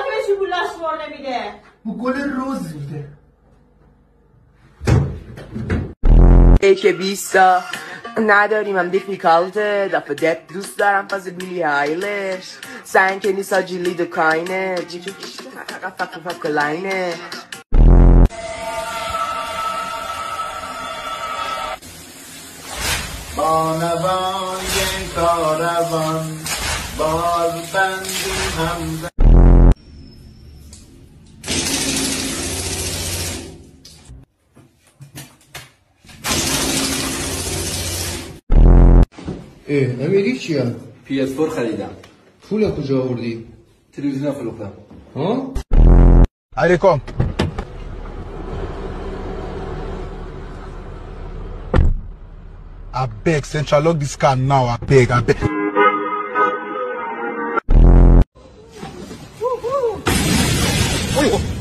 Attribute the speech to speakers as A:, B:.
A: که به چی پول لاشوار نمیده؟
B: بو گل روز میده.
C: ای که 20 نداریم هم دیفیکالته دفعه دپ دوست دارم فاز بیلی هایلش سنگ که نیسا جیلی دو کاینه جیجو کشته فقط لاینه
B: بانوان یک کاروان بار بندی هم
D: نمیگی چیه؟
E: PS4 خریدم.
D: پول کجا آوردی؟
E: تلویزیون فروختم.
D: ها؟
F: علیکم. I beg, Central log this car now. I beg. Oh.